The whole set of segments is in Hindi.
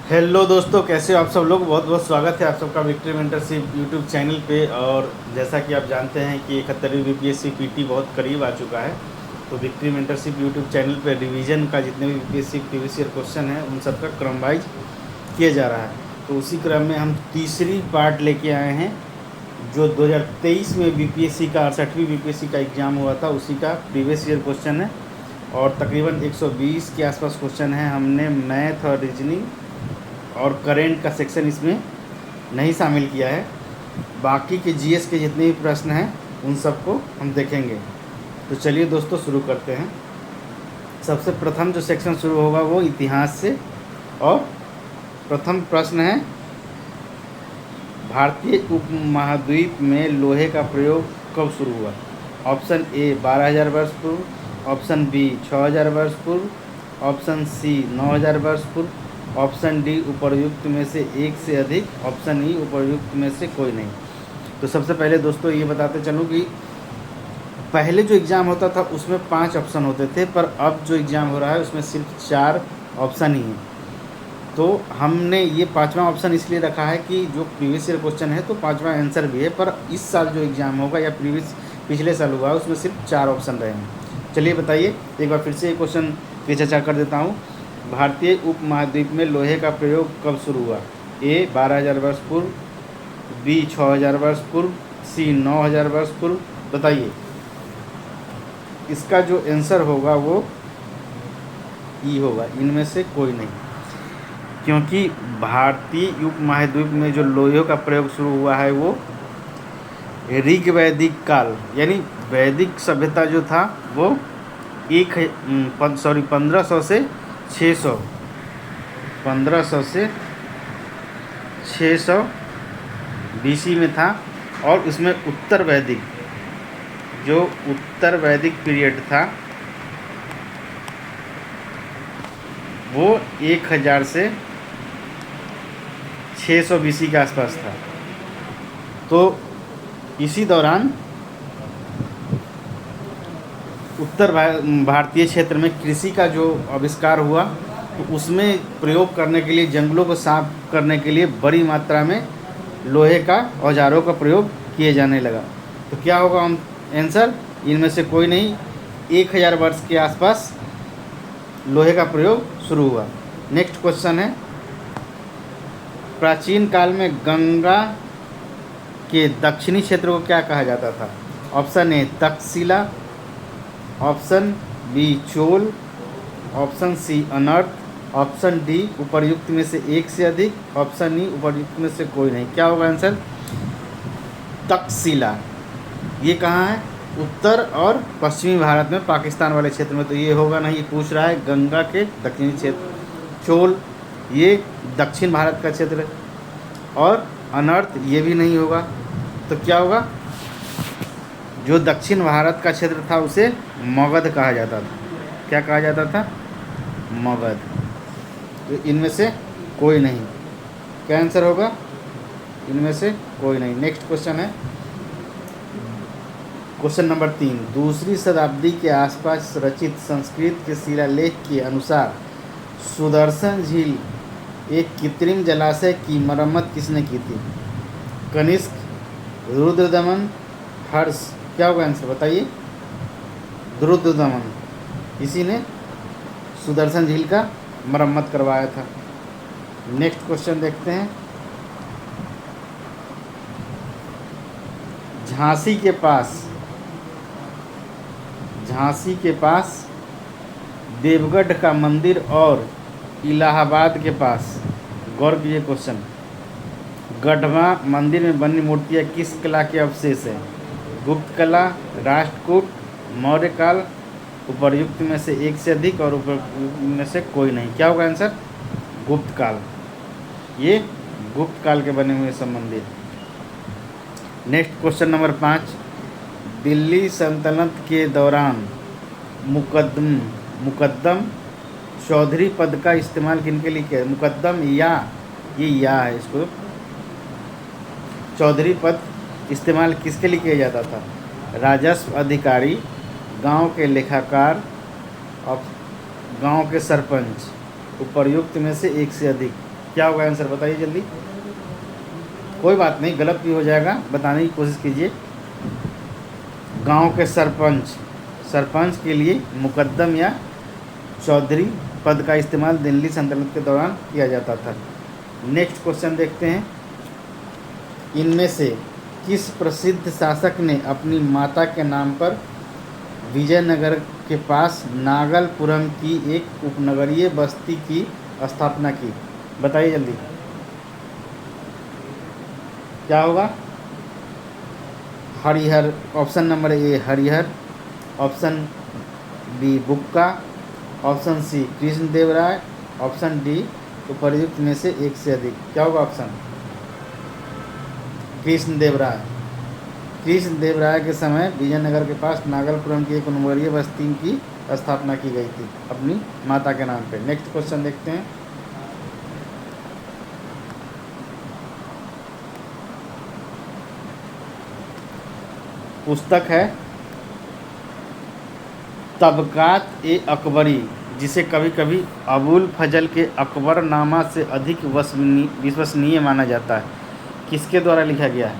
हेलो दोस्तों, कैसे हो आप सब लोग। बहुत बहुत स्वागत है आप सबका विक्ट्री मेंटरशिप यूट्यूब चैनल पे। और जैसा कि आप जानते हैं कि 71वीं बीपीएससी पीटी बहुत करीब आ चुका है, तो विक्ट्री मेंटरशिप यूट्यूब चैनल पे रिवीजन का जितने भी बीपीएससी प्रीवियस ईयर क्वेश्चन है उन सबका क्रम वाइज किया जा रहा है। तो उसी क्रम में हम तीसरी पार्ट लेके आए हैं, जो 2023 में बीपीएससी का 68वीं बीपीएससी का एग्ज़ाम हुआ था उसी का प्रीवियस ईयर क्वेश्चन है। और तकरीबन 120 के आसपास क्वेश्चन है। हमने मैथ और रीजनिंग और करेंट का सेक्शन इसमें नहीं शामिल किया है। बाकी के जीएस के जितने भी प्रश्न हैं उन सबको हम देखेंगे। तो चलिए दोस्तों शुरू करते हैं। सबसे प्रथम जो सेक्शन शुरू होगा वो इतिहास से। और प्रथम प्रश्न है, भारतीय उपमहाद्वीप में लोहे का प्रयोग कब शुरू हुआ। ऑप्शन ए 12,000 वर्ष पूर्व, ऑप्शन बी 6,000 वर्ष पूर्व, ऑप्शन सी 9,000 वर्ष पूर्व, ऑप्शन डी उपर्युक्त में से एक से अधिक, ऑप्शन ई उपर्युक्त में से कोई नहीं। तो सबसे पहले दोस्तों ये बताते चलूँ कि पहले जो एग्ज़ाम होता था उसमें 5 ऑप्शन होते थे, पर अब जो एग्ज़ाम हो रहा है उसमें सिर्फ 4 ऑप्शन ही हैं। तो हमने ये 5वां ऑप्शन इसलिए रखा है कि जो प्रीवियस ईयर क्वेश्चन है तो 5वां आंसर भी है, पर इस साल जो एग्ज़ाम होगा या पिछले साल हुआ है उसमें सिर्फ 4 ऑप्शन रहेंगे। चलिए बताइए, एक बार फिर से ये क्वेश्चन की चर्चा कर देता हूँ। भारतीय उपमहाद्वीप में लोहे का प्रयोग कब शुरू हुआ। ए 12,000 वर्ष पूर्व, बी 6,000 वर्ष पूर्व, सी 9,000 वर्ष पूर्व। बताइए, इसका जो आंसर होगा वो ई होगा, इनमें से कोई नहीं। क्योंकि भारतीय उपमहाद्वीप में जो लोहे का प्रयोग शुरू हुआ है वो ऋग वैदिक काल यानी वैदिक सभ्यता जो था वो 1500 से 600 1500 से 600 बीसी में था। और उसमें उत्तर वैदिक पीरियड था वो 1000 से 600 बीसी के आसपास था। तो इसी दौरान उत्तर भारतीय क्षेत्र में कृषि का जो आविष्कार हुआ तो उसमें प्रयोग करने के लिए, जंगलों को साफ करने के लिए बड़ी मात्रा में लोहे का औजारों का प्रयोग किए जाने लगा। तो क्या होगा आंसर, इनमें से कोई नहीं। 1000 वर्ष के आसपास लोहे का प्रयोग शुरू हुआ। नेक्स्ट क्वेश्चन है, प्राचीन काल में गंगा के दक्षिणी क्षेत्र को क्या कहा जाता था। Option A Takshashila, option B Chola, option C अनर्थ, ऑप्शन डी उपर्युक्त में से एक से अधिक, ऑप्शन ई उपर्युक्त में से कोई नहीं। क्या होगा आंसर, तक्षशिला। ये कहाँ है, उत्तर और पश्चिमी भारत में, पाकिस्तान वाले क्षेत्र में। तो ये होगा नहीं, ये पूछ रहा है गंगा के दक्षिणी क्षेत्र। चोल ये दक्षिण भारत का क्षेत्र है, और अनर्थ ये भी नहीं होगा। तो क्या होगा, जो दक्षिण भारत का क्षेत्र था उसे मगध कहा जाता था। क्या कहा जाता था, मगध। तो इनमें से कोई नहीं। क्या आंसर होगा, इनमें से कोई नहीं। नेक्स्ट क्वेश्चन है, क्वेश्चन नंबर 3, दूसरी शताब्दी के आसपास रचित संस्कृत के शिलालेख के अनुसार सुदर्शन झील एक कृत्रिम जलाशय की मरम्मत किसने की थी। कनिष्क, रुद्रदमन, हर्ष। क्या होगा आंसर बताइए, रुद्रदमन, इसी ने सुदर्शन झील का मरम्मत करवाया था। नेक्स्ट क्वेश्चन देखते हैं, झांसी के पास देवगढ़ का मंदिर और इलाहाबाद के पास, गौर कीजिए क्वेश्चन, गढ़वा मंदिर में बनी मूर्तियाँ किस कला के अवशेष हैं। गुप्त कला, राष्ट्रकूट, मौर्य काल, उपर्युक्त में से एक से अधिक और उपर्युक्त में से कोई नहीं। क्या होगा आंसर, गुप्त काल। ये गुप्त काल के बने हुए सब मंदिर। नेक्स्ट क्वेश्चन नंबर 5, दिल्ली सल्तनत के दौरान मुकद्दम चौधरी पद का इस्तेमाल किनके लिए किया। मुकद्दम या है, इसको चौधरी पद इस्तेमाल किसके लिए किया जाता था। राजस्व अधिकारी, गांव के लेखाकार, गांव के सरपंच, उपर्युक्त में से एक से अधिक। क्या होगा आंसर, बताइए जल्दी। कोई बात नहीं, गलत भी हो जाएगा, बताने की कोशिश कीजिए। गांव के सरपंच के लिए मुकद्दम या चौधरी पद का इस्तेमाल दिल्ली सल्तनत के दौरान किया जाता था। नेक्स्ट क्वेश्चन देखते हैं। इनमें से किस प्रसिद्ध शासक ने अपनी माता के नाम पर विजयनगर के पास नागलपुरम की एक उपनगरीय बस्ती की स्थापना की? बताइए जल्दी, क्या होगा? Harihar, option number A Harihar, option B Bukka, option C Krishnadevaraya, option D उपर्युक्त में से एक से अधिक। क्या होगा ऑप्शन? कृष्णदेवराय। कृष्णदेवराय के समय विजयनगर के पास नागलपुरम की एक उपनगरीय बस्ती की स्थापना की गई थी अपनी माता के नाम पे। नेक्स्ट क्वेश्चन देखते हैं। पुस्तक है तबकात ए अकबरी, जिसे कभी कभी अबुल फजल के अकबरनामा से अधिक विश्वसनीय माना जाता है, किसके द्वारा लिखा गया है?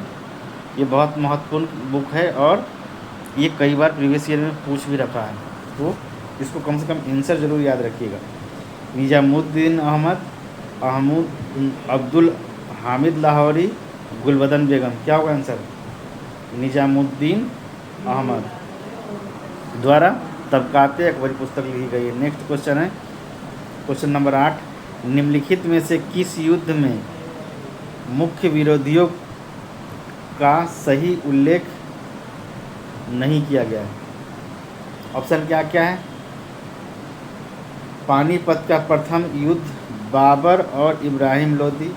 ये बहुत महत्वपूर्ण बुक है और ये कई बार प्रीवियस ईयर में पूछ भी रखा है, तो इसको कम से कम आंसर ज़रूर याद रखिएगा। निजामुद्दीन अब्दुल हामिद लाहौरी, गुलबदन बेगम। क्या होगा आंसर? निजामुद्दीन अहमद द्वारा तबकात अकबरी पुस्तक लिखी गई है। नेक्स्ट क्वेश्चन है क्वेश्चन नंबर 8। निम्नलिखित में से किस युद्ध में मुख्य विरोधियों का सही उल्लेख नहीं किया गया है? ऑप्शन क्या क्या है? पानीपत का प्रथम युद्ध बाबर और इब्राहिम लोदी,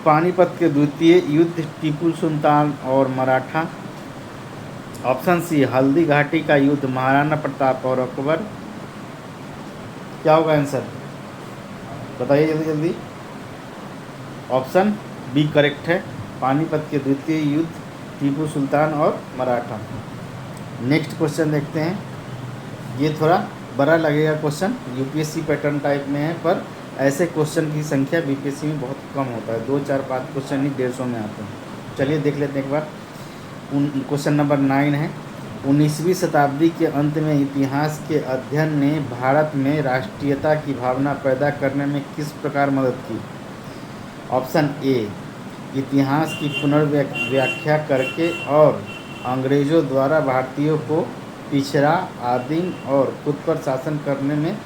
पानीपत के द्वितीय युद्ध टीपू सुल्तान और मराठा, ऑप्शन सी हल्दी घाटी का युद्ध महाराणा प्रताप और अकबर। क्या होगा आंसर, बताइए जल्दी जल्दी। ऑप्शन बी करेक्ट है, पानीपत के द्वितीय युद्ध टीपू सुल्तान और मराठा। नेक्स्ट क्वेश्चन देखते हैं। ये थोड़ा बड़ा लगेगा क्वेश्चन, यूपीएससी पैटर्न टाइप में है, पर ऐसे क्वेश्चन की संख्या बीपीएससी में बहुत कम होता है, 2 4 5 क्वेश्चन ही 150 में आते हैं। चलिए देख लेते हैं एक बार। क्वेश्चन नंबर 9 है। 19वीं शताब्दी के अंत में इतिहास के अध्ययन ने भारत में राष्ट्रीयता की भावना पैदा करने में किस प्रकार मदद की? ऑप्शन ए इतिहास की पुनर्व्याख्या करके और अंग्रेज़ों द्वारा भारतीयों को पिछड़ा, आदिम और खुद पर शासन करने में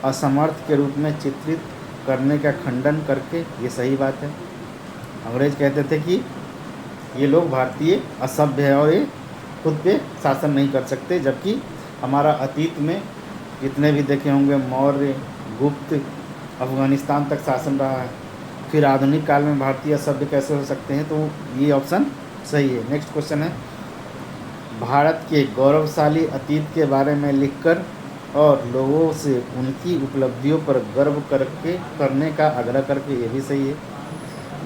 असमर्थ के रूप में चित्रित करने का खंडन करके। ये सही बात है। अंग्रेज कहते थे कि ये लोग भारतीय असभ्य है और ये खुद पे शासन नहीं कर सकते, जबकि हमारा अतीत में जितने भी देखे होंगे मौर्य, गुप्त, अफ़गानिस्तान तक शासन रहा है, फिर आधुनिक काल में भारतीय असभ्य कैसे हो सकते हैं? तो ये ऑप्शन सही है। नेक्स्ट क्वेश्चन है। भारत के गौरवशाली अतीत के बारे में लिखकर और लोगों से उनकी उपलब्धियों पर गर्व करने का आग्रह करके। ये भी सही है।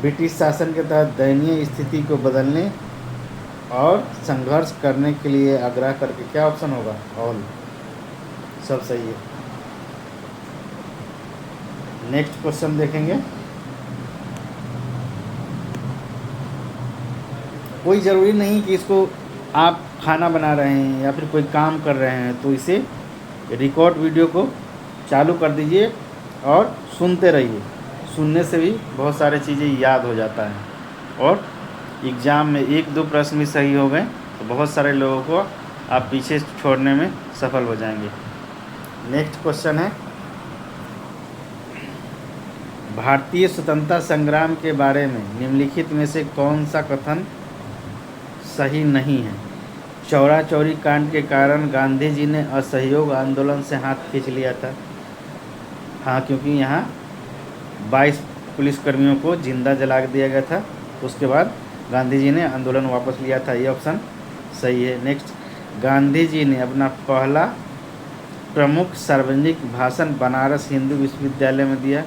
ब्रिटिश शासन के तहत दयनीय स्थिति को बदलने और संघर्ष करने के लिए आग्रह करके। क्या ऑप्शन होगा? ऑल, सब सही है। नेक्स्ट क्वेश्चन देखेंगे। कोई ज़रूरी नहीं कि इसको आप खाना बना रहे हैं या फिर कोई काम कर रहे हैं तो इसे रिकॉर्ड वीडियो को चालू कर दीजिए और सुनते रहिए। सुनने से भी बहुत सारी चीज़ें याद हो जाता है और एग्ज़ाम में 1-2 प्रश्न भी सही हो गए तो बहुत सारे लोगों को आप पीछे छोड़ने में सफल हो जाएंगे। नेक्स्ट क्वेश्चन है। भारतीय स्वतंत्रता संग्राम के बारे में निम्नलिखित में से कौन सा कथन सही नहीं है? चौरा चौरी कांड के कारण गांधी जी ने असहयोग आंदोलन से हाथ खींच लिया था। हाँ, क्योंकि यहाँ 22 पुलिसकर्मियों को जिंदा जला दिया गया था, उसके बाद गांधी जी ने आंदोलन वापस लिया था। ये ऑप्शन सही है। नेक्स्ट, गांधी जी ने अपना पहला प्रमुख सार्वजनिक भाषण बनारस हिंदू विश्वविद्यालय में दिया।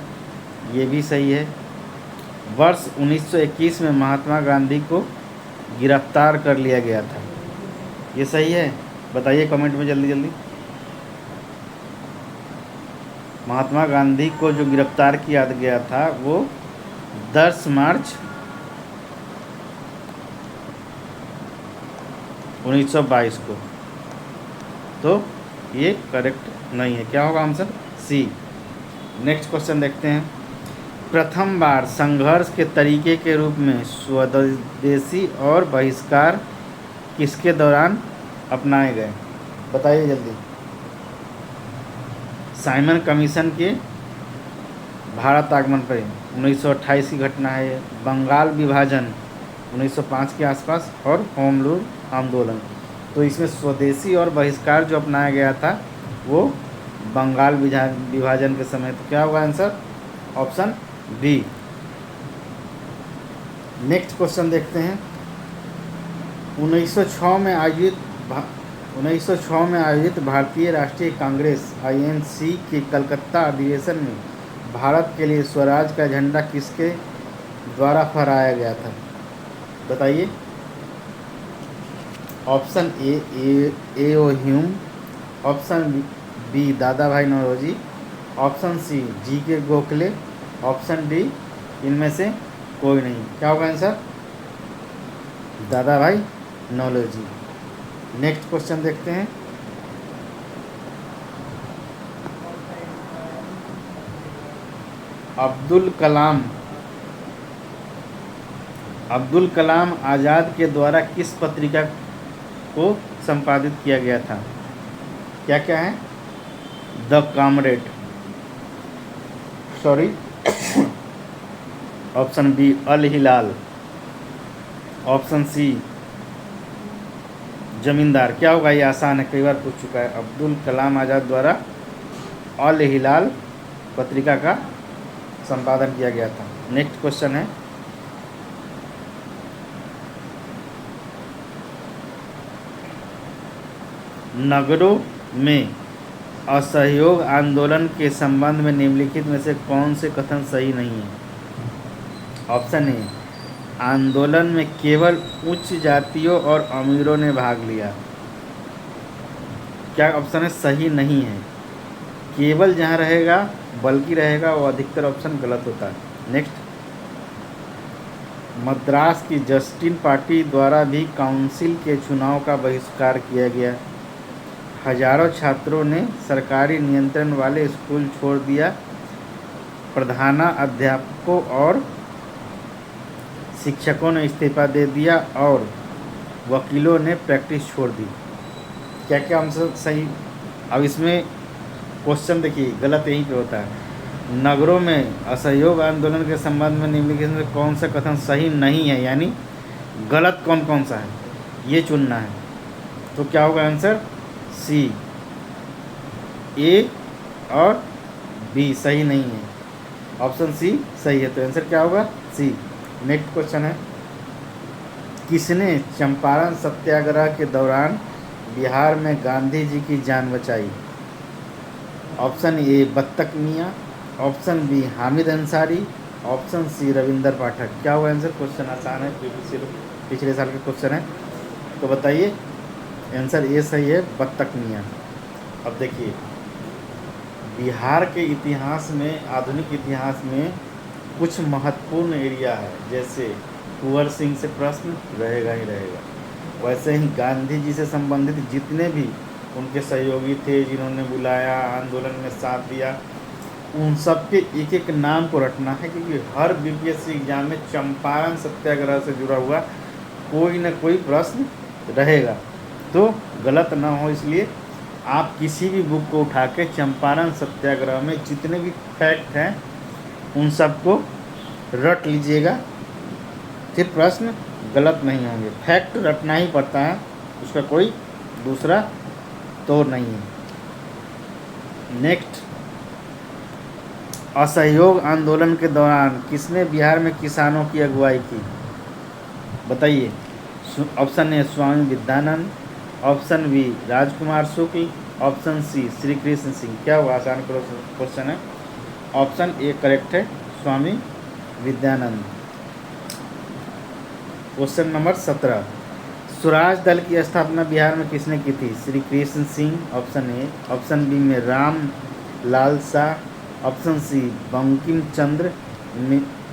ये भी सही है। वर्ष 1921 में महात्मा गांधी को गिरफ्तार कर लिया गया था। ये सही है, बताइए कमेंट में जल्दी जल्दी। महात्मा गांधी को जो गिरफ्तार किया गया था वो 10 मार्च 1922 को। तो ये करेक्ट नहीं है, क्या होगा आंसर? सी। नेक्स्ट क्वेश्चन देखते हैं। प्रथम बार संघर्ष के तरीके के रूप में स्वदेशी और बहिष्कार किसके दौरान अपनाए गए? बताइए जल्दी। साइमन कमीशन के भारत आगमन पर 1928 की घटना है ये। बंगाल विभाजन 1905 के आसपास और होम रूल आंदोलन। तो इसमें स्वदेशी और बहिष्कार जो अपनाया गया था वो बंगाल विभाजन के समय। तो क्या होगा answer? Option B. Next question देखते हैं। 1906 में आयोजित भारतीय राष्ट्रीय कांग्रेस INC के कलकत्ता अधिवेशन में भारत के लिए स्वराज का झंडा किसके द्वारा फहराया गया था? बताइए। Option A O Hume, option B Dada Bhai Naoroji, option C GK Gokhale, option D इनमें से कोई नहीं। क्या होगा आंसर? दादा भाई नौरोजी। नेक्स्ट क्वेश्चन देखते हैं। अब्दुल कलाम आज़ाद के द्वारा किस पत्रिका को संपादित किया गया था? क्या क्या है? The Comrade, sorry option B Al Hilal, option C Zamindar. क्या होगा? ये आसान है, कई बार पूछ चुका है। अब्दुल कलाम आज़ाद द्वारा अल हिलाल पत्रिका का संपादन किया गया था। नेक्स्ट क्वेश्चन है। नगरों में असहयोग आंदोलन के संबंध में निम्नलिखित में से कौन से कथन सही नहीं है? ऑप्शन ए आंदोलन में केवल उच्च जातियों और अमीरों ने भाग लिया। क्या ऑप्शन है? सही नहीं है। केवल जहाँ रहेगा बल्कि रहेगा वो अधिकतर ऑप्शन गलत होता है। नेक्स्ट, मद्रास की जस्टिन पार्टी द्वारा भी काउंसिल के चुनाव का बहिष्कार किया गया। हजारों छात्रों ने सरकारी नियंत्रण वाले स्कूल छोड़ दिया। प्रधानाध्यापकों और शिक्षकों ने इस्तीफा दे दिया और वकीलों ने प्रैक्टिस छोड़ दी। क्या क्या आंसर सही? अब इसमें क्वेश्चन देखिए, गलत यहीं पे होता है। नगरों में असहयोग आंदोलन के संबंध में निम्नलिखित में कौन सा कथन सही नहीं है, यानी गलत कौन कौन सा है ये चुनना है। तो क्या होगा आंसर? सी, ए और बी सही नहीं है। ऑप्शन सी सही है, तो आंसर क्या होगा? सी। नेक्स्ट क्वेश्चन है। किसने चंपारण सत्याग्रह के दौरान बिहार में गांधी जी की जान बचाई? Option A Battak Miyan, option B Hamid Ansari, option C Ravinder Pathak. क्या होगा आंसर? क्वेश्चन आसान है, पिछले साल का क्वेश्चन है। तो बताइए, आंसर ए सही है, बत्तक मियाँ। अब देखिए, बिहार के इतिहास में, आधुनिक इतिहास में कुछ महत्वपूर्ण एरिया है, जैसे कुंवर सिंह से प्रश्न रहेगा ही रहेगा। वैसे ही गांधी जी से संबंधित जितने भी उनके सहयोगी थे जिन्होंने बुलाया, आंदोलन में साथ दिया, उन सब के एक एक नाम को रटना है, क्योंकि हर BPSC एग्जाम में चंपारण सत्याग्रह से जुड़ा हुआ कोई न कोई प्रश्न रहेगा, तो गलत ना हो इसलिए आप किसी भी बुक को उठा के चंपारण सत्याग्रह में जितने भी फैक्ट हैं उन सबको रट लीजिएगा, फिर प्रश्न गलत नहीं होंगे। फैक्ट रटना ही पड़ता है, उसका कोई दूसरा तौर नहीं है। नेक्स्ट, असहयोग आंदोलन के दौरान किसने बिहार में किसानों की अगुवाई की? बताइए। Option A Swami Vidyanand, option B Rajkumar Shukla, option C Shri Krishna Singh. क्या हुआ? आसान क्वेश्चन है। ऑप्शन ए करेक्ट है, स्वामी विद्यानंद। क्वेश्चन नंबर 17, स्वराज दल की स्थापना बिहार में किसने की थी? Shri Krishna Singh, option A, option B में राम लाल शाह, ऑप्शन सी बंकिम चंद्र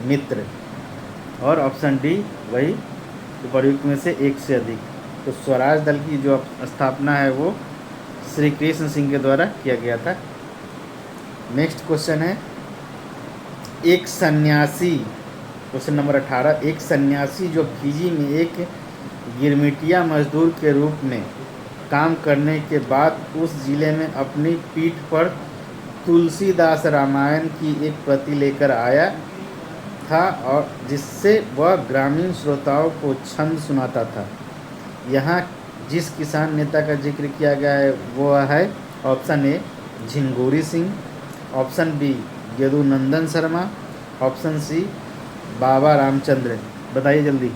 मित्र, और ऑप्शन डी वही उपर्युक्त में से एक से अधिक। तो स्वराज दल की जो स्थापना है वो श्री कृष्ण सिंह के द्वारा किया गया था। नेक्स्ट क्वेश्चन है, एक सन्यासी, क्वेश्चन नंबर 18, एक सन्यासी जो फिजी में एक गिरमिटिया मजदूर के रूप में काम करने के बाद उस जिले में अपनी पीठ पर तुलसीदास रामायण की एक प्रति लेकर आया था और जिससे वह ग्रामीण श्रोताओं को छंद सुनाता था। यहाँ जिस किसान नेता का जिक्र किया गया है वो है option A Jhingori Singh, option B Yadunandan Sharma, option C Baba Ramchandra. बताइए जल्दी।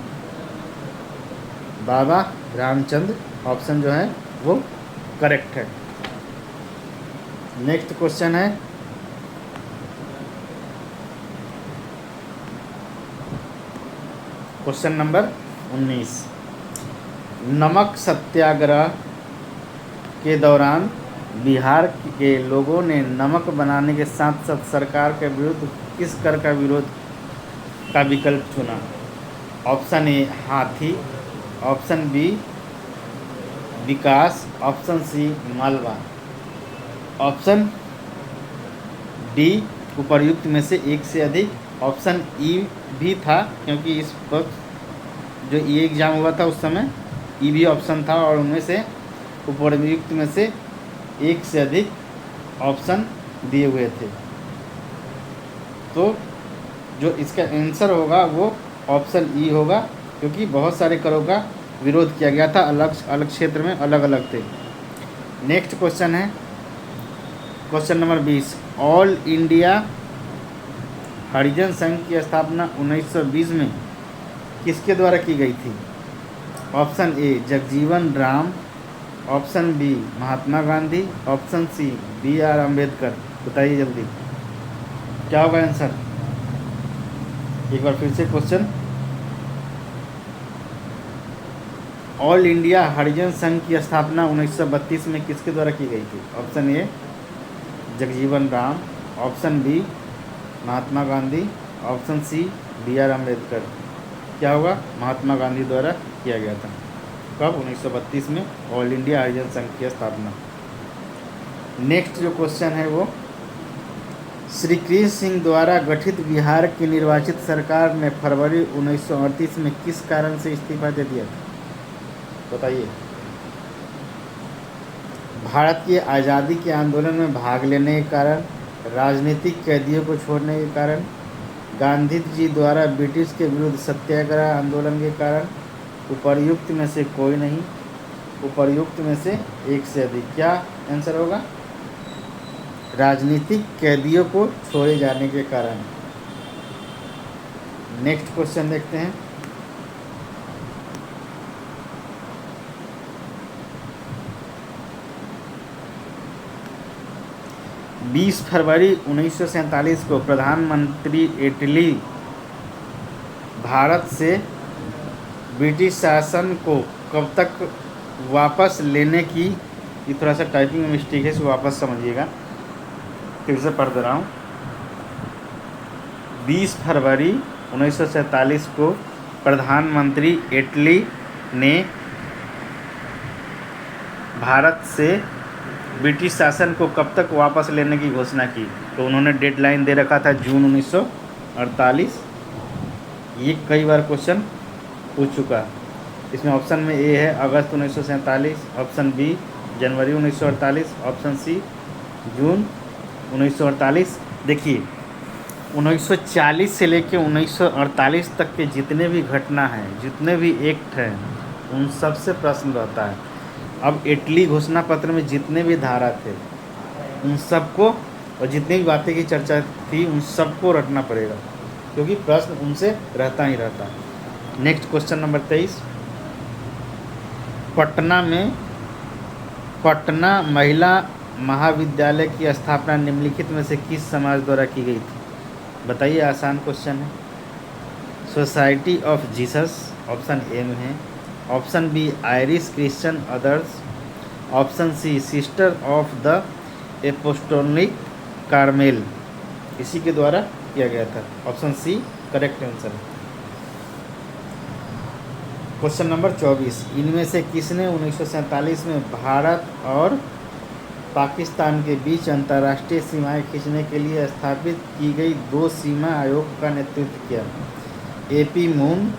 बाबा रामचंद्र ऑप्शन जो है वो करेक्ट है। नेक्स्ट क्वेश्चन है, क्वेश्चन नंबर 19, नमक सत्याग्रह के दौरान बिहार के लोगों ने नमक बनाने के साथ साथ सरकार के विरुद्ध किस कर का विरोध का विकल्प चुना? ऑप्शन ए हाथी, ऑप्शन बी विकास, option C Malwa, option D उपर्युक्त में से एक से अधिक। ऑप्शन ई भी था क्योंकि इस वक्त जो ई एग्ज़ाम हुआ था उस समय ई भी ऑप्शन था और उनमें से उपर्युक्त में से एक से अधिक ऑप्शन दिए हुए थे। तो जो इसका आंसर होगा वो ऑप्शन ई होगा क्योंकि बहुत सारे करों का विरोध किया गया था, अलग अलग क्षेत्र में अलग अलग थे। नेक्स्ट क्वेश्चन है, क्वेश्चन नंबर 20, ऑल इंडिया हरिजन संघ की स्थापना 1920 में किसके द्वारा की गई थी? Option A Jagjivan Ram, option B Mahatma Gandhi, option C BR Ambedkar. बताइए जल्दी क्या होगा आंसर। एक बार फिर से क्वेश्चन, ऑल इंडिया हरिजन संघ की स्थापना 1932 में किसके द्वारा की गई थी? Option A Jagjivan Ram, option B Mahatma Gandhi, option C BR Ambedkar. क्या होगा? महात्मा गांधी द्वारा किया गया था। कब? 1932 में ऑल इंडिया हरिजन संघ की स्थापना। नेक्स्ट जो क्वेश्चन है वो, श्री कृष्ण सिंह द्वारा गठित बिहार की निर्वाचित सरकार ने फरवरी 1938 में किस कारण से इस्तीफा दे दिया था? बताइए। भारत की आज़ादी के आंदोलन में भाग लेने के कारण, राजनीतिक कैदियों को छोड़ने के कारण, गांधी जी द्वारा ब्रिटिश के विरुद्ध सत्याग्रह आंदोलन के कारण, उपर्युक्त में से कोई नहीं, उपर्युक्त में से एक से अधिक। क्या आंसर होगा? राजनीतिक कैदियों को छोड़े जाने के कारण। नेक्स्ट क्वेश्चन देखते हैं। बीस फरवरी 1947 को प्रधानमंत्री इटली भारत से ब्रिटिश शासन को कब तक वापस लेने की, ये थोड़ा सा टाइपिंग में मिस्टेक है, इसको वापस समझिएगा, फिर से पढ़ दे रहा हूँ। 20 फरवरी 1947 को प्रधानमंत्री इटली ने भारत से ब्रिटिश शासन को कब तक वापस लेने की घोषणा की? तो उन्होंने डेडलाइन दे रखा था जून 1948। ये कई बार क्वेश्चन पूछ चुका। इसमें ऑप्शन में ए है अगस्त 1947, ऑप्शन बी जनवरी 1948, ऑप्शन सी जून 1948। देखिए 1940 से लेकर 1948 तक के जितने भी घटना हैं, जितने भी एक्ट हैं, उन सब से प्रश्न रहता है। अब इटली घोषणा पत्र में जितने भी धारा थे उन सबको और जितनी भी बातें की चर्चा थी उन सबको रटना पड़ेगा क्योंकि प्रश्न उनसे रहता ही रहता है। नेक्स्ट क्वेश्चन नंबर 23, पटना में पटना महिला महाविद्यालय की स्थापना निम्नलिखित में से किस समाज द्वारा की गई थी? बताइए, आसान क्वेश्चन है। Society of Jesus option A में है, option B Irish Christian others, option C Sister of the Apostolic Carmel, इसी के द्वारा किया गया था। ऑप्शन सी करेक्ट आंसर है। क्वेश्चन नंबर 24, इनमें से किसने 1947 में भारत और पाकिस्तान के बीच अंतर्राष्ट्रीय सीमाएं खींचने के लिए स्थापित की गई 2 सीमा आयोग का नेतृत्व किया? एपी मून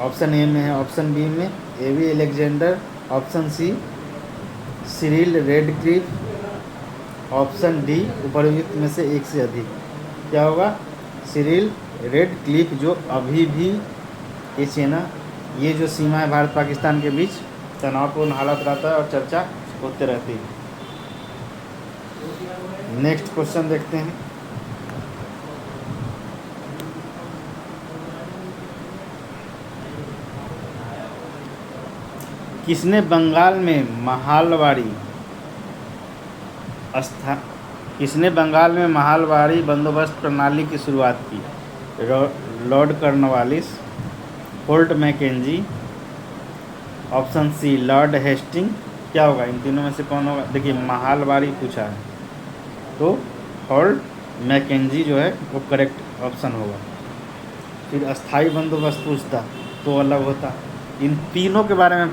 ऑप्शन ए में है, ऑप्शन बी में A V Alexander, option C Cyril Radcliffe, option D उपर्युक्त में से एक से अधिक। क्या होगा? सिरिल रेडक्लिफ, जो अभी भी ये सेना, ये जो सीमा है भारत पाकिस्तान के बीच, तनावपूर्ण हालत रहता है और चर्चा होते रहती है। नेक्स्ट क्वेश्चन देखते हैं। किसने बंगाल में महालवाड़ी बंदोबस्त प्रणाली की शुरुआत की? Lord Cornwallis, Fort Mackenzie, option C Lord Hasting. क्या होगा? इन तीनों में से कौन होगा? देखिए, महालवाड़ी पूछा है तो फोर्ट मैकेंजी जो है वो करेक्ट ऑप्शन होगा। फिर अस्थाई बंदोबस्त पूछता तो अलग होता। इन तीनों के बारे में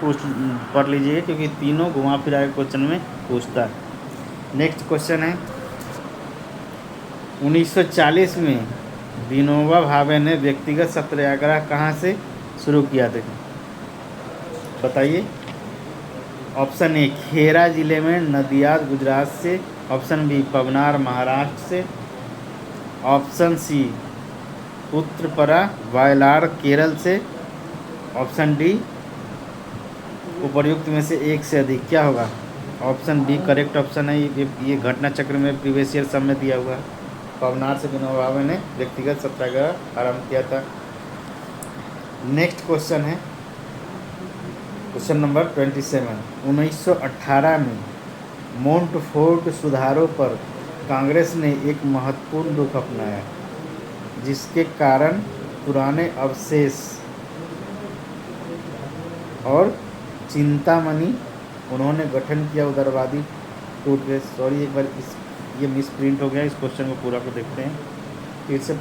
पढ़ लीजिए, क्योंकि तीनों घुमा फिरा के क्वेश्चन में पूछता है। नेक्स्ट क्वेश्चन है, 1940 में विनोबा भावे ने व्यक्तिगत सत्याग्रह कहाँ से शुरू किया था? बताइए। ऑप्शन ए खेरा जिले में, नदियाद गुजरात से, ऑप्शन बी पवनार महाराष्ट्र से, ऑप्शन सी उत्तरपरा वायलार केरल से, ऑप्शन डी उपर्युक्त में से एक से अधिक। क्या होगा? ऑप्शन बी करेक्ट ऑप्शन है। ये घटना चक्र में प्रीवियस ईयर सब में दिया हुआ है। पवनार से विनोबा भावे ने व्यक्तिगत सत्याग्रह आरंभ किया था। नेक्स्ट क्वेश्चन है क्वेश्चन नंबर 27, 1918 में मोंटफोर्ट सुधारों पर कांग्रेस ने एक महत्वपूर्ण रुख अपनाया, जिसके कारण पुराने अवशेष और चिंतामणि उन्होंने गठन किया उदारवादी टूट गए। सॉरी, एक बार ये मिस प्रिंट हो गया, इस क्वेश्चन को पूरा को देखते हैं फिर से।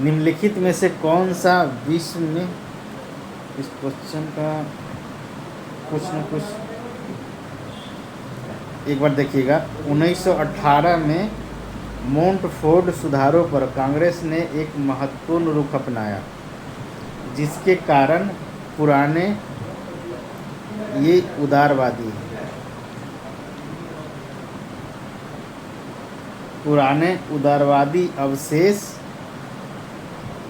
निम्नलिखित में से कौन सा विश्व में, इस क्वेश्चन का कुछ न कुछ एक बार देखिएगा। 1918 में मोंटफोर्ट सुधारों पर कांग्रेस ने एक महत्वपूर्ण रुख अपनाया, जिसके कारण पुराने, ये उदारवादी, पुराने उदारवादी अवशेष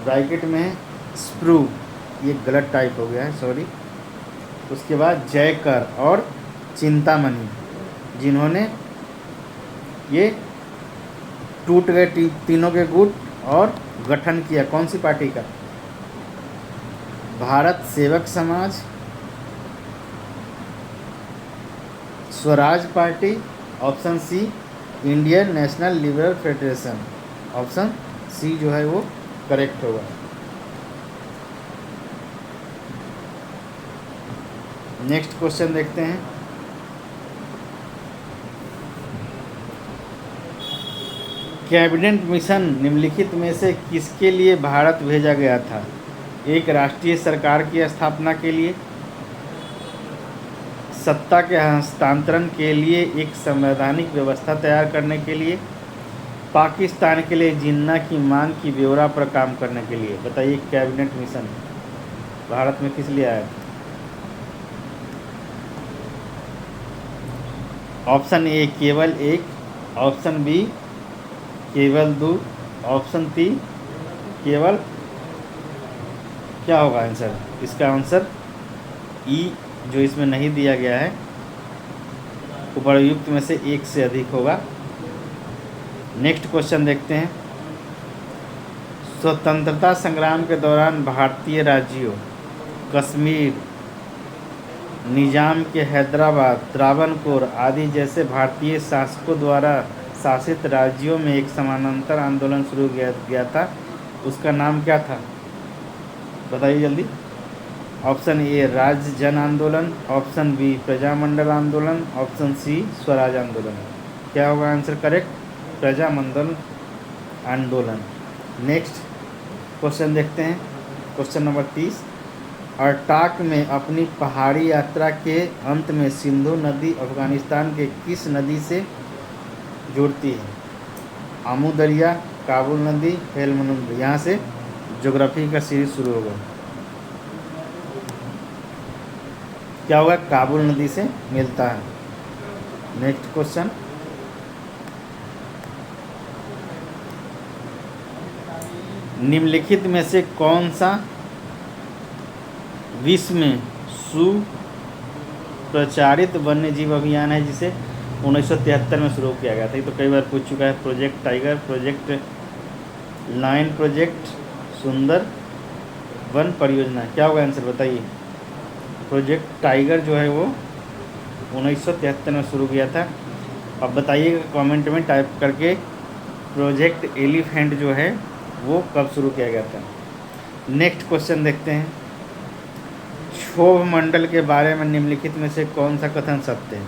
ब्रैकेट में स्प्रू, ये गलत टाइप हो गया है, सॉरी। उसके बाद जयकर और चिंतामणि, जिन्होंने ये टूट गए तीनों के गुट और गठन किया। कौन सी पार्टी का? Bharat Sevak Samaj, Swaraj Party, option C Indian National Liberal Federation. Option C जो है वो करेक्ट होगा। नेक्स्ट क्वेश्चन देखते हैं। कैबिनेट मिशन निम्नलिखित में से किसके लिए भारत भेजा गया था? एक राष्ट्रीय सरकार की स्थापना के लिए, सत्ता के हस्तांतरण के लिए, एक संवैधानिक व्यवस्था तैयार करने के लिए, पाकिस्तान के लिए जिन्ना की मांग की ब्यौरा पर काम करने के लिए। बताइए, कैबिनेट मिशन भारत में किस लिए आया था? ऑप्शन ए केवल एक, ऑप्शन बी केवल दो, ऑप्शन सी केवल, क्या होगा आंसर? इसका आंसर ई, जो इसमें नहीं दिया गया है, उपर्युक्त में से एक से अधिक होगा। नेक्स्ट क्वेश्चन देखते हैं। स्वतंत्रता संग्राम के दौरान भारतीय राज्यों कश्मीर, निजाम के हैदराबाद, त्रावणकोर आदि जैसे भारतीय शासकों द्वारा शासित राज्यों में एक समानांतर आंदोलन शुरू किया गया था। उसका नाम क्या था? बताइए जल्दी। ऑप्शन ए राज्य जन आंदोलन, ऑप्शन बी प्रजामंडल आंदोलन, ऑप्शन सी स्वराज आंदोलन। क्या होगा आंसर करेक्ट? प्रजामंडल आंदोलन। नेक्स्ट क्वेश्चन देखते हैं, क्वेश्चन नंबर 30। अर्टाक में अपनी पहाड़ी यात्रा के अंत में सिंधु नदी अफगानिस्तान के किस नदी से जुड़ती है? आमू दरिया, काबुल नदी, हेल्मंद नदी। यहाँ से ज्योग्राफी का सीरीज शुरू होगा। क्या होगा? काबुल नदी से मिलता है। नेक्स्ट क्वेश्चन, निम्नलिखित में से कौन सा विश्व में सुप्रचारित वन्यजीव अभियान है जिसे 1973 में शुरू किया गया था? ये तो कई बार पूछ चुका है। Project Tiger, Project Lion, Project Sundarban परियोजना। क्या होगा आंसर बताइए? प्रोजेक्ट टाइगर जो है वो 1973 में शुरू किया था। अब बताइएगा कमेंट में टाइप करके प्रोजेक्ट एलिफेंट जो है वो कब शुरू किया गया था। नेक्स्ट क्वेश्चन देखते हैं, क्षोभ मंडल के बारे में निम्नलिखित में से कौन सा कथन सत्य है?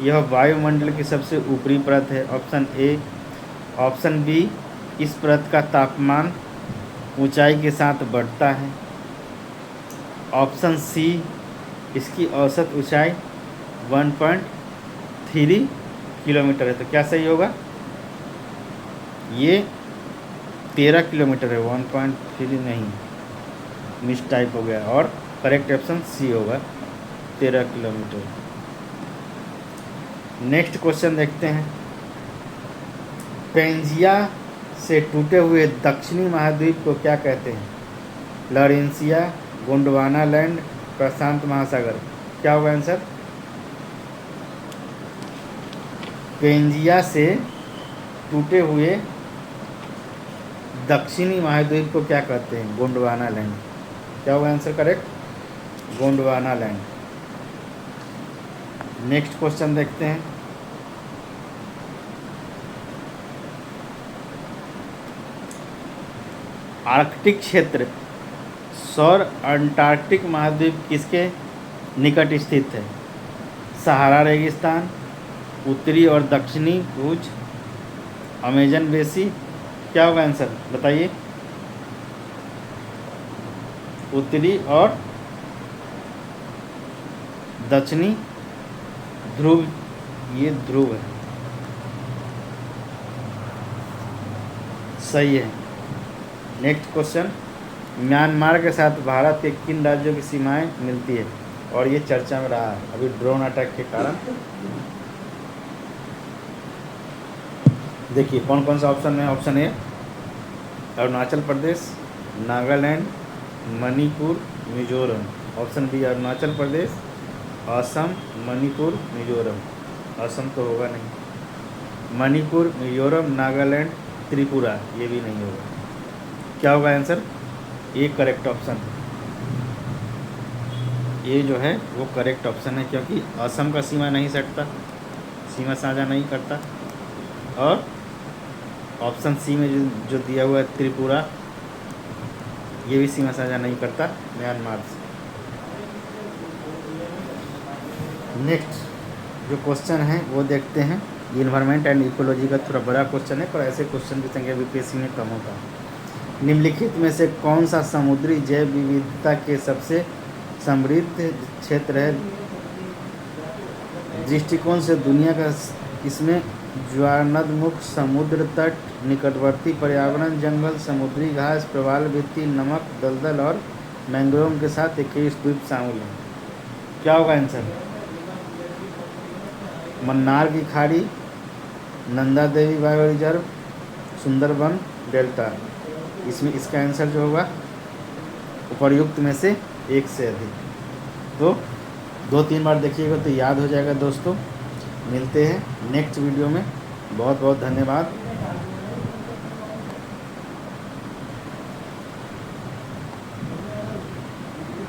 यह वायुमंडल की सबसे ऊपरी परत है। Option A. ऑप्शन बी, इस परत का तापमान ऊंचाई के साथ बढ़ता है। ऑप्शन सी, इसकी औसत ऊंचाई 1.3 किलोमीटर है। तो क्या सही होगा? ये 13 किलोमीटर है, 1.3 नहीं, मिस टाइप हो गया। और करेक्ट ऑप्शन सी होगा, 13 किलोमीटर। नेक्स्ट क्वेश्चन देखते हैं, पेंजिया से टूटे हुए दक्षिणी महाद्वीप को क्या कहते हैं? लॉरेंसिया, गोंडवाना लैंड, प्रशांत महासागर। क्या होगा आंसर? पेंजिया से टूटे हुए दक्षिणी महाद्वीप को क्या कहते हैं? गोंडवाना लैंड। क्या होगा answer correct? Gondwana land. Next question देखते हैं, आर्कटिक क्षेत्र सौर अंटार्कटिक महाद्वीप किसके निकट स्थित है? सहारा रेगिस्तान, उत्तरी और दक्षिणी भुज, अमेजन बेसी। क्या होगा आंसर बताइए? उत्तरी और दक्षिणी ध्रुव, ये ध्रुव है, सही है। नेक्स्ट क्वेश्चन, म्यांमार के साथ भारत के किन राज्यों की सीमाएं मिलती है? और ये चर्चा में रहा है अभी ड्रोन अटैक के कारण। देखिए कौन कौन सा ऑप्शन है। Option A Arunachal Pradesh, Nagaland, Manipur, Mizoram. Option B Arunachal Pradesh, Assam, Manipur, Mizoram. Assam तो होगा नहीं, मणिपुर, मिजोरम, नागालैंड, त्रिपुरा, ये भी नहीं होगा। क्या होगा आंसर? ये करेक्ट ऑप्शन, ये जो है वो करेक्ट ऑप्शन है, क्योंकि असम का सीमा नहीं सटता, सीमा साझा नहीं करता। और ऑप्शन सी में जो दिया हुआ है त्रिपुरा, ये भी सीमा साझा नहीं करता म्यांमार से। नेक्स्ट जो क्वेश्चन है वो देखते हैं, इन्वायरमेंट एंड इकोलॉजी का थोड़ा बड़ा क्वेश्चन है, पर ऐसे क्वेश्चन की संख्या बीपीएससी में कम होता है। निम्नलिखित में से कौन सा समुद्री जैव विविधता के सबसे समृद्ध क्षेत्र है? दृष्टिकोण से दुनिया का इसमें ज्वारनदमुख, समुद्र तट, निकटवर्ती पर्यावरण, जंगल, समुद्री घास, प्रवाल भित्ति, नमक, दलदल और मैंग्रोव के साथ 21 द्वीप शामिल हैं। क्या होगा आंसर? मन्नार की खाड़ी, Nanda Devi bio reserve, Sundarban delta. इसमें इसका आंसर जो होगा उपर्युक्त में से एक से अधिक। तो 2-3 बार देखिएगा तो याद हो जाएगा दोस्तों। मिलते हैं नेक्स्ट वीडियो में। बहुत बहुत धन्यवाद।